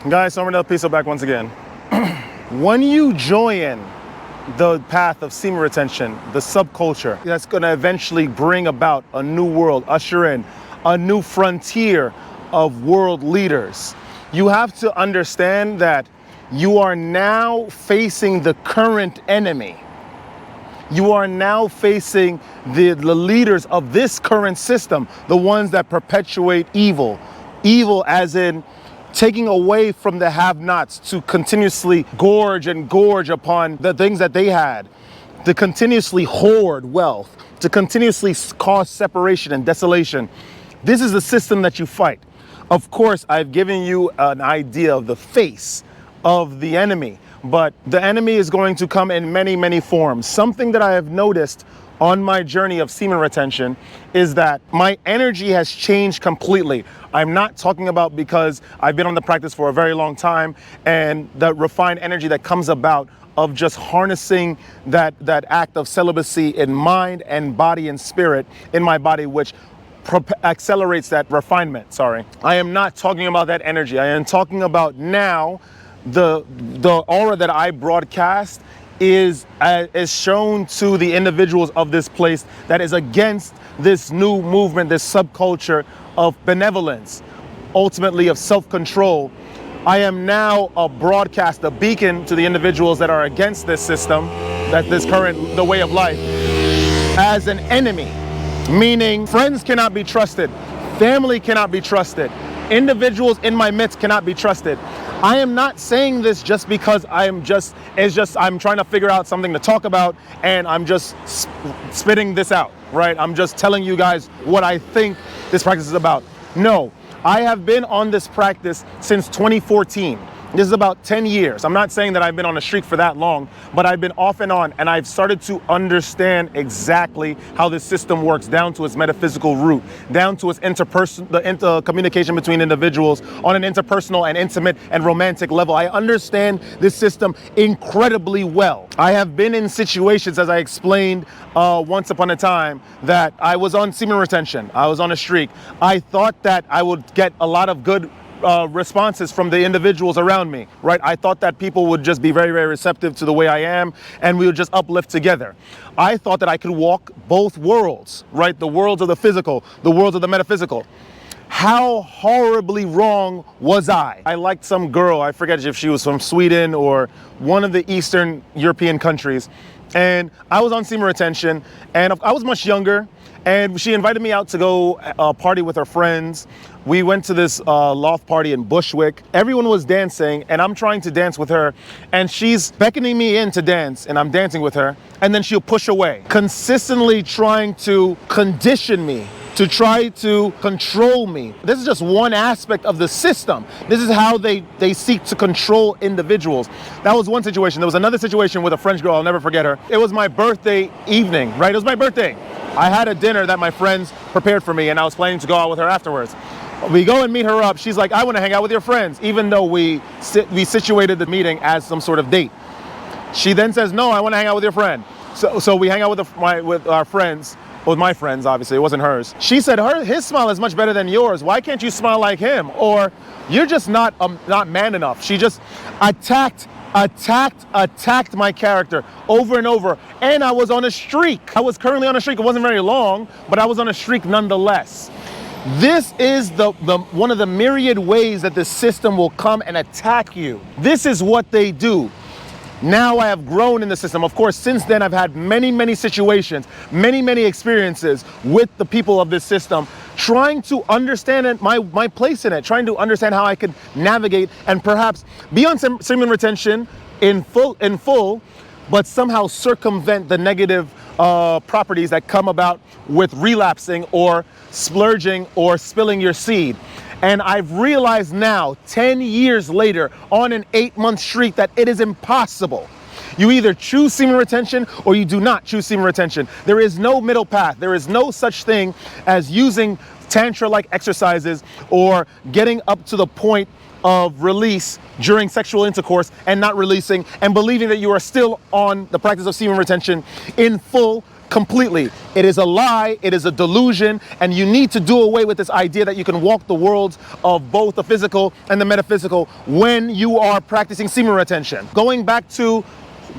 Guys, Semen Peace back once again. When you join the path of semen retention, the subculture that's going to eventually bring about a new world, usher in a new frontier of world leaders, you have to understand that you are now facing the current enemy. You are now facing the leaders of this current system, the ones that perpetuate evil. Evil as in taking away from the have-nots to continuously gorge upon the things that they had, to continuously hoard wealth, to continuously cause separation and desolation. This is the system that you fight. Of course, I've given you an idea of the face of the enemy, but the enemy is going to come in many, many forms. Something that I have noticed on my journey of semen retention is that my energy has changed completely. I'm not talking about because I've been on the practice for a very long time and the refined energy that comes about of just harnessing that act of celibacy in mind and body and spirit in my body, which accelerates that refinement. I am not talking about that energy. I am talking about now the aura that I broadcast is shown to the individuals of this place that is against this new movement, this subculture of benevolence, ultimately of self-control. I am now a broadcast, a beacon to the individuals that are against this system, the way of life, as an enemy, meaning friends cannot be trusted, family cannot be trusted, individuals in my midst cannot be trusted. I am not saying this just because I'm trying to figure out something to talk about and I'm just spitting this out, right? I'm just telling you guys what I think this practice is about. No, I have been on this practice since 2014. This is about 10 years. I'm not saying that I've been on a streak for that long, but I've been off and on, and I've started to understand exactly how this system works, down to its metaphysical root, down to its the communication between individuals on an interpersonal and intimate and romantic level. I understand this system incredibly well. I have been in situations, as I explained once upon a time, that I was on semen retention. I was on a streak. I thought that I would get a lot of good responses from the individuals around me, right? I thought that people would just be very, very receptive to the way I am, and we would just uplift together. I thought that I could walk both worlds, right? The worlds of the physical, the worlds of the metaphysical. How horribly wrong was I? I liked some girl, I forget if she was from Sweden or one of the Eastern European countries, and I was on semen retention, and I was much younger, and she invited me out to go party with her friends. We went to this loft party in Bushwick. Everyone was dancing, and I'm trying to dance with her, and she's beckoning me in to dance, and I'm dancing with her, and then she'll push away, consistently trying to condition me, to try to control me. This is just one aspect of the system. This is how they seek to control individuals. That was one situation. There was another situation with a French girl, I'll never forget her. It was my birthday evening, right? It was my birthday. I had a dinner that my friends prepared for me, and I was planning to go out with her afterwards. We go and meet her up. She's like, I want to hang out with your friends, even though we situated the meeting as some sort of date. She then says, no, I want to hang out with your friend. So we hang out with our friends, with my friends, obviously, it wasn't hers. She said, his smile is much better than yours. Why can't you smile like him? Or you're just not man enough. She just attacked my character over and over, and I was on a streak. I was currently on a streak. It wasn't very long, but I was on a streak nonetheless. This is one of the myriad ways that the system will come and attack you. This is what they do. Now I have grown in the system. Of course, since then I've had many, many situations, many experiences with the people of this system, trying to understand my place in it, trying to understand how I could navigate and perhaps be on semen retention in full, but somehow circumvent the negative properties that come about with relapsing or splurging or spilling your seed. And I've realized now, 10 years later, on an 8-month streak, that it is impossible. You either choose semen retention or you do not choose semen retention. There is no middle path. There is no such thing as using tantra-like exercises or getting up to the point of release during sexual intercourse and not releasing and believing that you are still on the practice of semen retention in full completely. It is a lie, it is a delusion, and you need to do away with this idea that you can walk the worlds of both the physical and the metaphysical when you are practicing semen retention. Going back to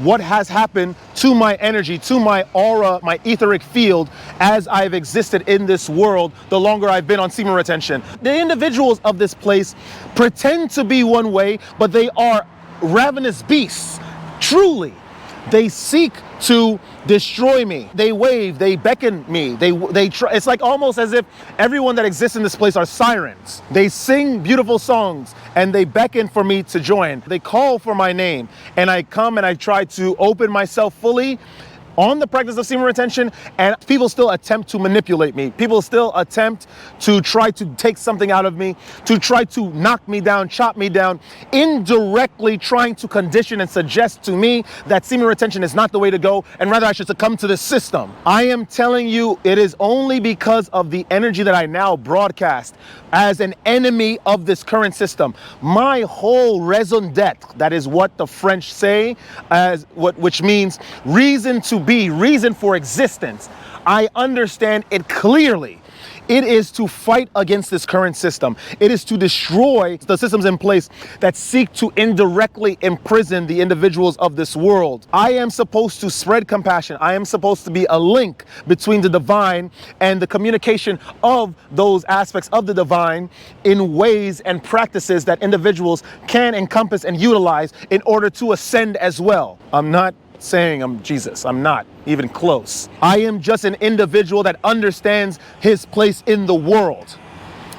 what has happened to my energy, to my aura, my etheric field as I've existed in this world, the longer I've been on semen retention. The individuals of this place pretend to be one way, but they are ravenous beasts, truly. They seek to destroy me. They wave, they beckon me. They try. It's like almost as if everyone that exists in this place are sirens. They sing beautiful songs and they beckon for me to join. They call for my name, and I come and I try to open myself fully on the practice of semen retention, and people still attempt to manipulate me. People still attempt to try to take something out of me, to try to knock me down, chop me down, indirectly trying to condition and suggest to me that semen retention is not the way to go, and rather I should succumb to this system. I am telling you, it is only because of the energy that I now broadcast as an enemy of this current system. My whole raison d'etre, that is what the French say, which means reason to be, reason for existence. I understand it clearly. It is to fight against this current system. It is to destroy the systems in place that seek to indirectly imprison the individuals of this world. I am supposed to spread compassion. I am supposed to be a link between the divine and the communication of those aspects of the divine in ways and practices that individuals can encompass and utilize in order to ascend as well. I'm not saying I'm Jesus. I'm not even close. I am just an individual that understands his place in the world.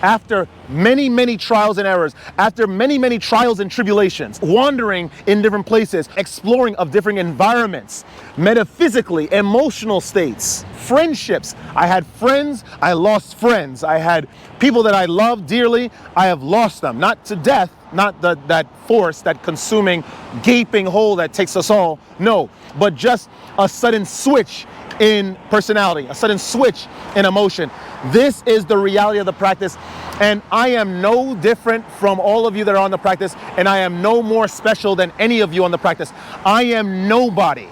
After many, many trials and errors, after many, many trials and tribulations, wandering in different places, exploring of different environments, metaphysically, emotional states, friendships. I had friends, I lost friends. I had people that I loved dearly, I have lost them. Not to death, not that force, that consuming, gaping hole that takes us all. No, but just a sudden switch in personality, a sudden switch in emotion. This is the reality of the practice, and I am no different from all of you that are on the practice, and I am no more special than any of you on the practice. I am nobody.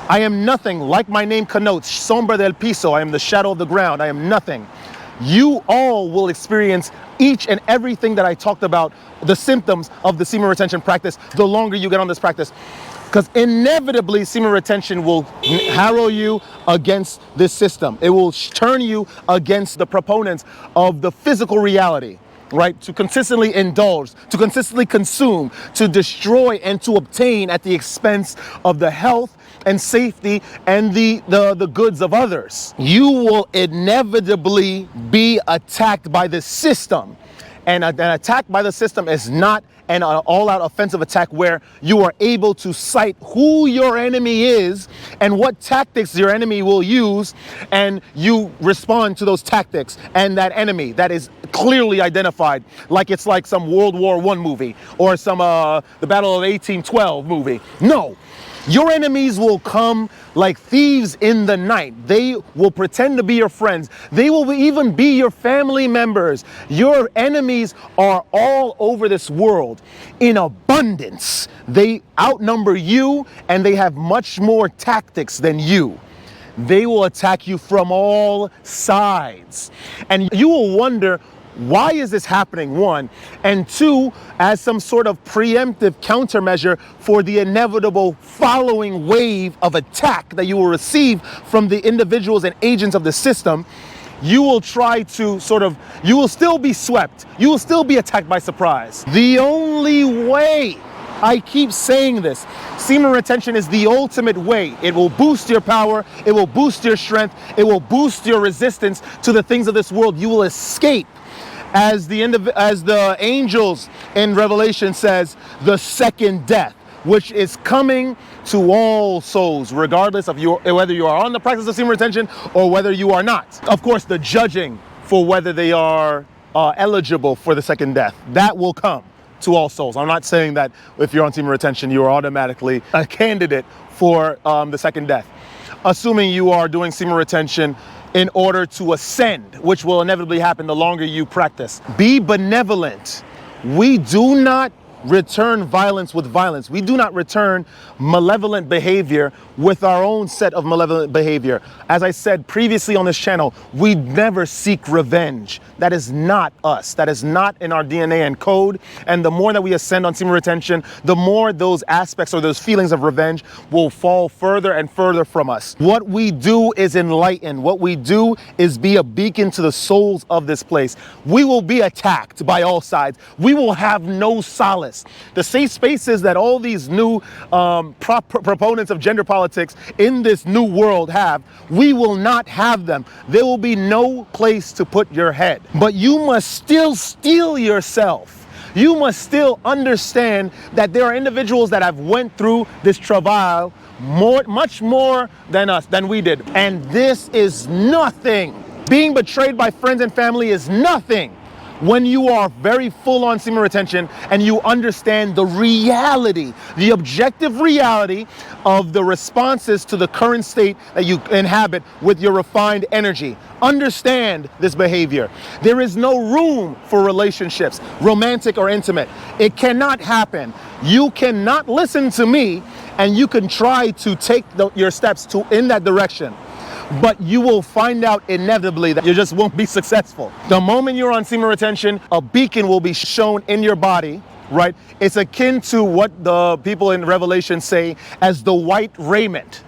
I am nothing, like my name connotes, sombra del piso. I am the shadow of the ground. I am nothing. You all will experience each and everything that I talked about, the symptoms of the semen retention practice, the longer you get on this practice. Because inevitably, semen retention will harrow you against this system. It will turn you against the proponents of the physical reality, right? To consistently indulge, to consistently consume, to destroy, and to obtain at the expense of the health and safety and the goods of others. You will inevitably be attacked by the system. And an attack by the system is not an all-out offensive attack where you are able to cite who your enemy is and what tactics your enemy will use, and you respond to those tactics and that enemy that is clearly identified, like it's like some World War I movie or some the Battle of 1812 movie. No. Your enemies will come like thieves in the night. They will pretend to be your friends. They will even be your family members. Your enemies are all over this world in abundance. They outnumber you, and they have much more tactics than you. They will attack you from all sides. And you will wonder, why is this happening, one? And two, as some sort of preemptive countermeasure for the inevitable following wave of attack that you will receive from the individuals and agents of the system, you will try to you will still be swept. You will still be attacked by surprise. The only way, I keep saying this, semen retention is the ultimate way. It will boost your power. It will boost your strength. It will boost your resistance to the things of this world. You will escape, as the angels in Revelation says, the second death, which is coming to all souls, regardless of whether you are on the practice of semen retention or whether you are not. Of course, the judging for whether they are eligible for the second death, that will come to all souls. I'm not saying that if you're on semen retention, you are automatically a candidate for the second death. Assuming you are doing semen retention in order to ascend, which will inevitably happen the longer you practice. Be benevolent. We do not return violence with violence. We do not return malevolent behavior with our own set of malevolent behavior. As I said previously on this channel, we never seek revenge. That is not us. That is not in our DNA and code. And the more that we ascend on semen retention, the more those aspects or those feelings of revenge will fall further and further from us. What we do is enlighten. What we do is be a beacon to the souls of this place. We will be attacked by all sides. We will have no solace. The safe spaces that all these new proponents of gender politics in this new world have, we will not have them. There will be no place to put your head. But you must still steel yourself. You must still understand that there are individuals that have went through this travail much more than we did. And this is nothing. Being betrayed by friends and family is nothing when you are very full on semen retention and you understand the reality, the objective reality of the responses to the current state that you inhabit with your refined energy. Understand this behavior. There is no room for relationships, romantic or intimate. It cannot happen. You cannot listen to me, and you can try to take your steps in that direction. But you will find out inevitably that you just won't be successful. The moment you're on semen retention, a beacon will be shown in your body, right? It's akin to what the people in Revelation say as the white raiment.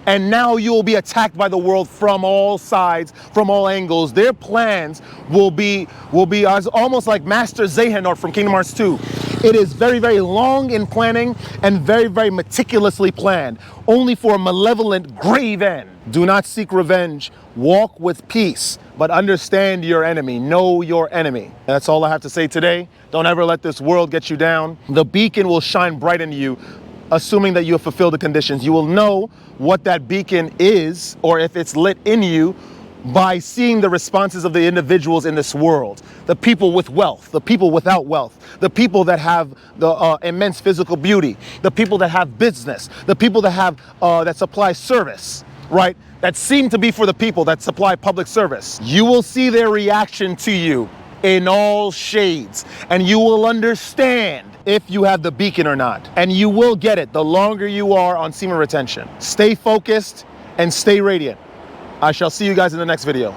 And now you will be attacked by the world from all sides, from all angles. Their plans will be as almost like Master Zehanort from Kingdom Hearts 2. It is very, very long in planning and very, very meticulously planned, only for a malevolent grave end. Do not seek revenge. Walk with peace, but understand your enemy. Know your enemy. That's all I have to say today. Don't ever let this world get you down. The beacon will shine bright into you, assuming that you have fulfilled the conditions. You will know what that beacon is, or if it's lit in you, by seeing the responses of the individuals in this world. The people with wealth, the people without wealth, the people that have the immense physical beauty, the people that have business, the people that have that supply service, right? That seem to be for the people that supply public service. You will see their reaction to you in all shades, and you will understand if you have the beacon or not. And you will get it the longer you are on semen retention. Stay focused and stay radiant. I shall see you guys in the next video.